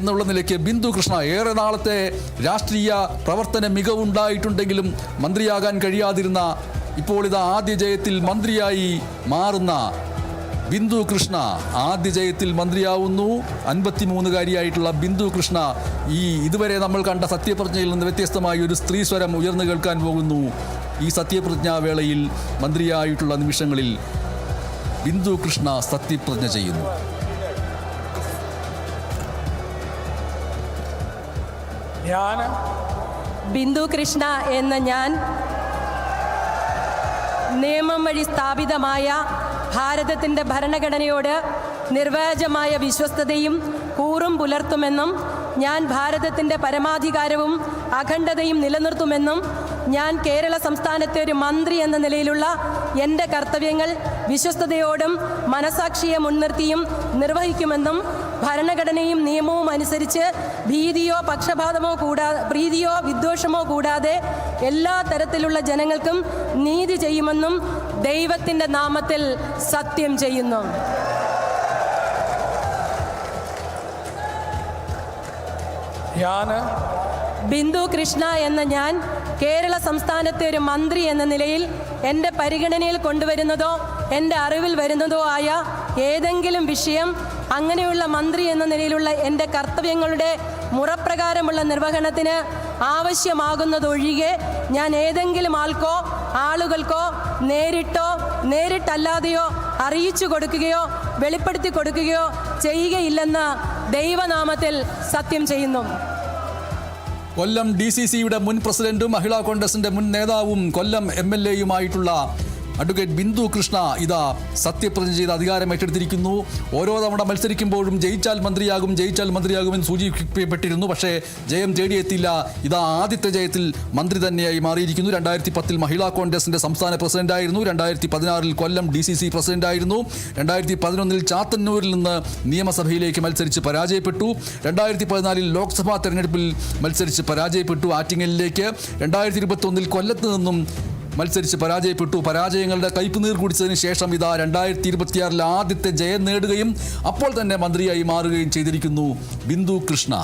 എന്നുള്ള നിലയ്ക്ക് ബിന്ദു കൃഷ്ണ ഏറെ നാളത്തെ രാഷ്ട്രീയ പ്രവർത്തന മികവുണ്ടായിട്ടുണ്ടെങ്കിലും മന്ത്രിയാകാൻ കഴിയാതിരുന്ന ഇപ്പോൾ ഇതാ ആദ്യ ജയത്തിൽ മന്ത്രിയായി മാറുന്ന ബിന്ദു കൃഷ്ണ ആദ്യ ജയത്തിൽ മന്ത്രിയാവുന്നു. 53-കാരിയായിട്ടുള്ള ബിന്ദു കൃഷ്ണ ഇതുവരെ നമ്മൾ കണ്ട സത്യപ്രതിജ്ഞയിൽ നിന്ന് വ്യത്യസ്തമായി ഒരു സ്ത്രീ സ്വരം ഉയർന്നു കേൾക്കാൻ പോകുന്നു. ഈ സത്യപ്രതിജ്ഞാവേളയിൽ മന്ത്രിയായിട്ടുള്ള നിമിഷങ്ങളിൽ ബിന്ദു കൃഷ്ണ സത്യപ്രതിജ്ഞ ചെയ്യുന്നു. ബിന്ദു കൃഷ്ണ എന്ന ഞാൻ നിയമം വഴി സ്ഥാപിതമായ ഭാരതത്തിൻ്റെ ഭരണഘടനയോട് നിർവ്യാജമായ വിശ്വസ്തതയും കൂറും പുലർത്തുമെന്നും ഞാൻ ഭാരതത്തിൻ്റെ പരമാധികാരവും അഖണ്ഡതയും നിലനിർത്തുമെന്നും ഞാൻ കേരള സംസ്ഥാനത്തെ ഒരു മന്ത്രി എന്ന നിലയിലുള്ള എൻ്റെ കർത്തവ്യങ്ങൾ വിശ്വസ്തയോടും മനസാക്ഷിയെ മുൻനിർത്തിയും നിർവഹിക്കുമെന്നും ഭരണഘടനയും നിയമവും അനുസരിച്ച് ഭീതിയോ പക്ഷപാതമോ പ്രീതിയോ വിദ്വേഷമോ കൂടാതെ എല്ലാ തരത്തിലുള്ള ജനങ്ങൾക്കും നീതി ചെയ്യുമെന്നും ദൈവത്തിൻ്റെ നാമത്തിൽ സത്യം ചെയ്യുന്നു. ബിന്ദു കൃഷ്ണ എന്ന ഞാൻ കേരള സംസ്ഥാനത്തെ ഒരു മന്ത്രി എന്ന നിലയിൽ എൻ്റെ പരിഗണനയിൽ കൊണ്ടുവരുന്നതോ എൻ്റെ അറിവിൽ വരുന്നതോ ആയ ഏതെങ്കിലും വിഷയം അങ്ങനെയുള്ള മന്ത്രി എന്ന നിലയിലുള്ള എൻ്റെ കർത്തവ്യങ്ങളുടെ മുറപ്രകാരമുള്ള നിർവഹണത്തിന് ആവശ്യമാകുന്നതൊഴികെ ഞാൻ ഏതെങ്കിലും ആളുകൾക്കോ നേരിട്ടോ നേരിട്ടല്ലാതെയോ അറിയിച്ചു കൊടുക്കുകയോ വെളിപ്പെടുത്തി കൊടുക്കുകയോ ചെയ്യുകയില്ലെന്ന് ദൈവനാമത്തിൽ സത്യം ചെയ്യുന്നു. കൊല്ലം DCCയുടെ മുൻ പ്രസിഡന്റും മഹിളാ കോൺഗ്രസിന്റെ മുൻ നേതാവും കൊല്ലം MLAയുമായിട്ടുള്ള അഡ്വക്കേറ്റ് ബിന്ദു കൃഷ്ണ ഇതാ സത്യപ്രതിജ്ഞ ചെയ്ത് അധികാരം ഏറ്റെടുത്തിരിക്കുന്നു. ഓരോ തവണ മത്സരിക്കുമ്പോഴും ജയിച്ചാൽ മന്ത്രിയാകുമെന്ന് സൂചിപ്പിക്കപ്പെട്ടിരുന്നു. പക്ഷേ ജയം തേടിയെത്തില്ല. ഇതാ ആദ്യത്തെ ജയത്തിൽ മന്ത്രി തന്നെയായി മാറിയിരിക്കുന്നു. 2010 മഹിളാ കോൺഗ്രസിന്റെ സംസ്ഥാന പ്രസിഡന്റായിരുന്നു. 2016 കൊല്ലം DCC പ്രസിഡന്റായിരുന്നു. 2011 ചാത്തന്നൂരിൽ നിന്ന് നിയമസഭയിലേക്ക് മത്സരിച്ച് പരാജയപ്പെട്ടു. 2014 ലോക്സഭാ തെരഞ്ഞെടുപ്പിൽ മത്സരിച്ച് പരാജയപ്പെട്ടു ആറ്റിങ്ങലിലേക്ക്. 2021 കൊല്ലത്ത് നിന്നും മത്സരിച്ച് പരാജയപ്പെട്ടു. പരാജയങ്ങളുടെ കയ്പുനീർ കുടിച്ചതിന് ശേഷം ഇതാ 2026 ആദ്യത്തെ ജയം നേടുകയും അപ്പോൾ തന്നെ മന്ത്രിയായി മാറുകയും ചെയ്തിരിക്കുന്നു ബിന്ദു കൃഷ്ണ.